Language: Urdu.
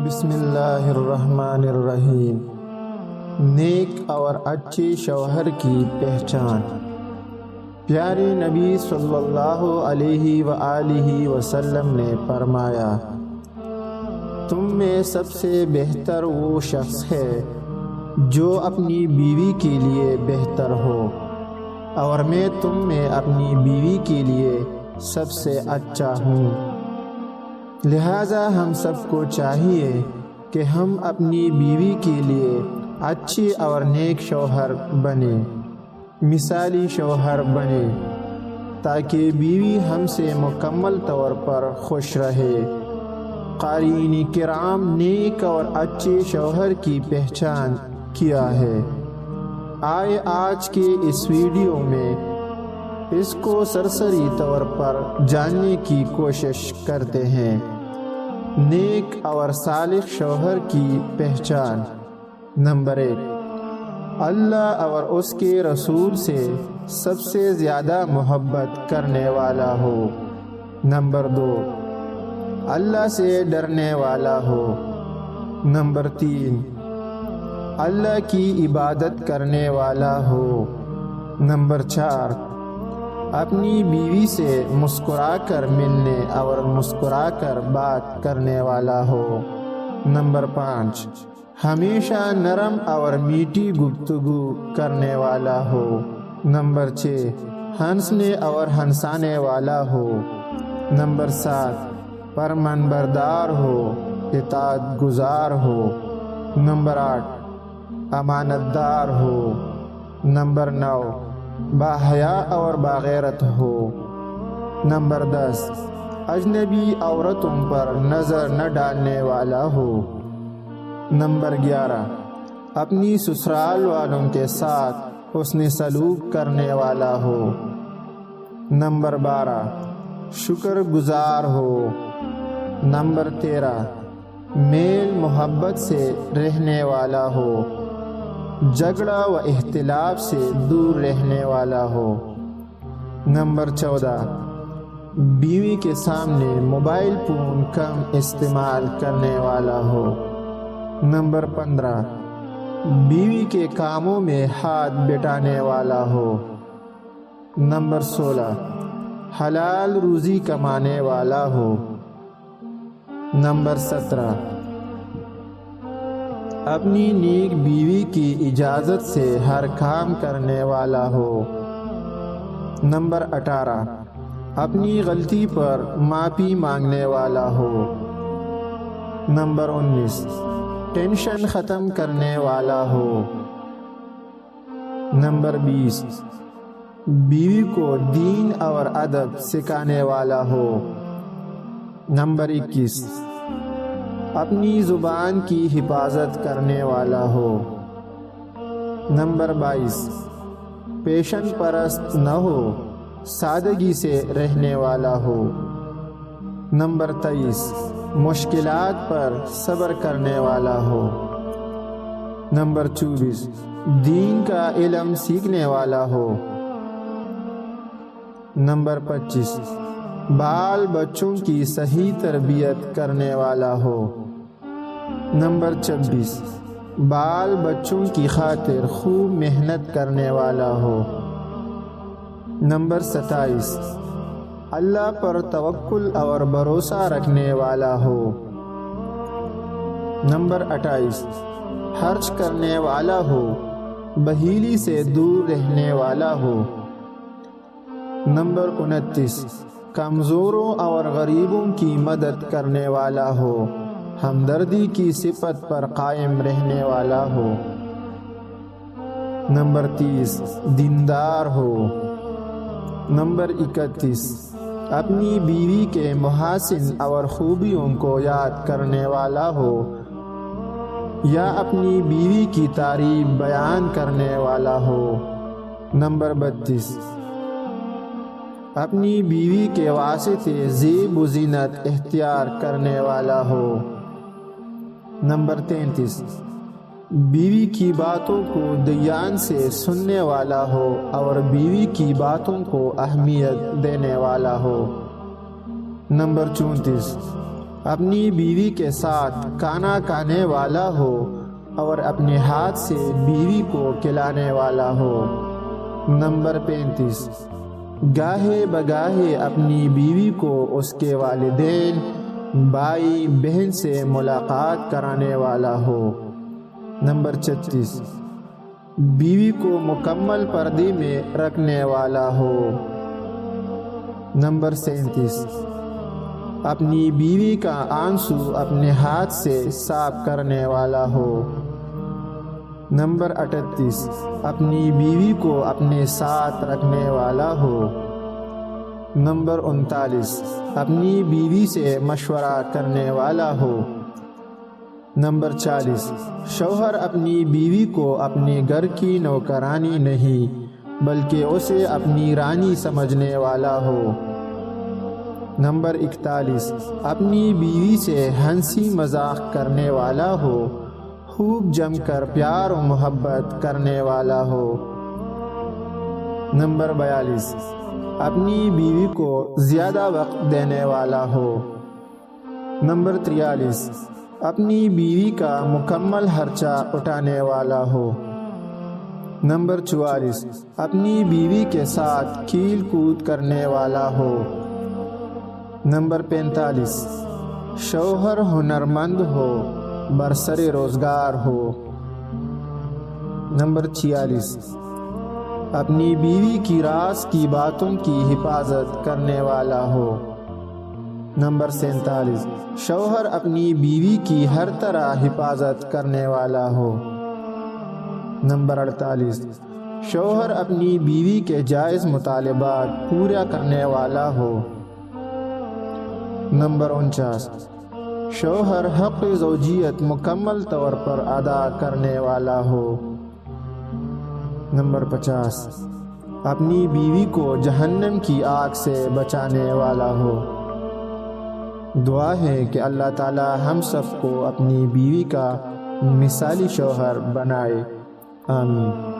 بسم اللہ الرحمن الرحیم۔ نیک اور اچھے شوہر کی پہچان۔ پیارے نبی صلی اللہ علیہ وآلہ وسلم نے فرمایا، تم میں سب سے بہتر وہ شخص ہے جو اپنی بیوی کے لیے بہتر ہو، اور میں تم میں اپنی بیوی کے لیے سب سے اچھا ہوں۔ لہٰذا ہم سب کو چاہیے کہ ہم اپنی بیوی کے لیے اچھے اور نیک شوہر بنیں، مثالی شوہر بنیں، تاکہ بیوی ہم سے مکمل طور پر خوش رہے۔ قارئین کرام، نیک اور اچھے شوہر کی پہچان کیا ہے؟ آئے آج کے اس ویڈیو میں اس کو سرسری طور پر جاننے کی کوشش کرتے ہیں۔ نیک اور صالح شوہر کی پہچان۔ نمبر 1، اللہ اور اس کے رسول سے سب سے زیادہ محبت کرنے والا ہو۔ نمبر 2، اللہ سے ڈرنے والا ہو۔ نمبر 3، اللہ کی عبادت کرنے والا ہو۔ نمبر 4، اپنی بیوی سے مسکرا کر ملنے اور مسکرا کر بات کرنے والا ہو۔ نمبر 5، ہمیشہ نرم اور میٹھی گفتگو کرنے والا ہو۔ نمبر 6، ہنسنے اور ہنسانے والا ہو۔ نمبر 7، فرمانبردار ہو، اطاعت گزار ہو۔ نمبر 8، امانت دار ہو۔ نمبر 9، باحیا اور باغیرت ہو۔ نمبر 10، اجنبی عورتوں پر نظر نہ ڈالنے والا ہو۔ نمبر 11، اپنی سسرال والوں کے ساتھ حسن سلوک کرنے والا ہو۔ نمبر 12، شکر گزار ہو۔ نمبر 13، میل محبت سے رہنے والا ہو، جھگڑا و اختلاف سے دور رہنے والا ہو۔ نمبر 14، بیوی کے سامنے موبائل فون کم استعمال کرنے والا ہو۔ نمبر 15، بیوی کے کاموں میں ہاتھ بٹانے والا ہو۔ نمبر 16، حلال روزی کمانے والا ہو۔ نمبر 17، اپنی نیک بیوی کی اجازت سے ہر کام کرنے والا ہو۔ نمبر 18، اپنی غلطی پر معافی مانگنے والا ہو۔ نمبر 19، ٹینشن ختم کرنے والا ہو۔ نمبر 20، بیوی کو دین اور ادب سکھانے والا ہو۔ نمبر 21، اپنی زبان کی حفاظت کرنے والا ہو۔ نمبر 22، پیشن پرست نہ ہو، سادگی سے رہنے والا ہو۔ نمبر 23، مشکلات پر صبر کرنے والا ہو۔ نمبر 24، دین کا علم سیکھنے والا ہو۔ نمبر 25، بال بچوں کی صحیح تربیت کرنے والا ہو۔ نمبر 26، بال بچوں کی خاطر خوب محنت کرنے والا ہو۔ نمبر 27، اللہ پر توکل اور بھروسہ رکھنے والا ہو۔ نمبر 28، خرچ کرنے والا ہو، بخیلی سے دور رہنے والا ہو۔ نمبر 29، کمزوروں اور غریبوں کی مدد کرنے والا ہو، ہمدردی کی صفت پر قائم رہنے والا ہو۔ نمبر 30، دیندار ہو۔ نمبر 31، اپنی بیوی کے محاسن اور خوبیوں کو یاد کرنے والا ہو یا اپنی بیوی کی تعریف بیان کرنے والا ہو۔ نمبر 32، اپنی بیوی کے واسطے زیب و زینت اختیار کرنے والا ہو۔ نمبر 33، بیوی کی باتوں کو دھیان سے سننے والا ہو اور بیوی کی باتوں کو اہمیت دینے والا ہو۔ نمبر 34، اپنی بیوی کے ساتھ کھانا کھانے والا ہو اور اپنے ہاتھ سے بیوی کو کھلانے والا ہو۔ نمبر 35، گاہے بگاہے اپنی بیوی کو اس کے والدین، بھائی بہن سے ملاقات کرانے والا ہو۔ نمبر 36، بیوی کو مکمل پردے میں رکھنے والا ہو۔ نمبر 37، اپنی بیوی کا آنسو اپنے ہاتھ سے صاف کرنے والا ہو۔ نمبر 38، اپنی بیوی کو اپنے ساتھ رکھنے والا ہو۔ نمبر 39، اپنی بیوی سے مشورہ کرنے والا ہو۔ نمبر 40، شوہر اپنی بیوی کو اپنے گھر کی نوکرانی نہیں بلکہ اسے اپنی رانی سمجھنے والا ہو۔ نمبر 41، اپنی بیوی سے ہنسی مذاق کرنے والا ہو، خوب جم کر پیار و محبت کرنے والا ہو۔ نمبر 42، اپنی بیوی کو زیادہ وقت دینے والا ہو۔ نمبر 43، اپنی بیوی کا مکمل خرچہ اٹھانے والا ہو۔ نمبر 44، اپنی بیوی کے ساتھ کھیل کود کرنے والا ہو۔ نمبر 45، شوہر ہنرمند ہو، برسر روزگار ہو۔ نمبر 46، اپنی بیوی کی راز کی باتوں کی حفاظت کرنے والا ہو۔ نمبر 47، شوہر اپنی بیوی کی ہر طرح حفاظت کرنے والا ہو۔ نمبر 48، شوہر اپنی بیوی کے جائز مطالبات پورا کرنے والا ہو۔ نمبر 49، شوہر حق زوجیت مکمل طور پر ادا کرنے والا ہو۔ نمبر 50، اپنی بیوی کو جہنم کی آگ سے بچانے والا ہو۔ دعا ہے کہ اللہ تعالی ہم سب کو اپنی بیوی کا مثالی شوہر بنائے، آمین۔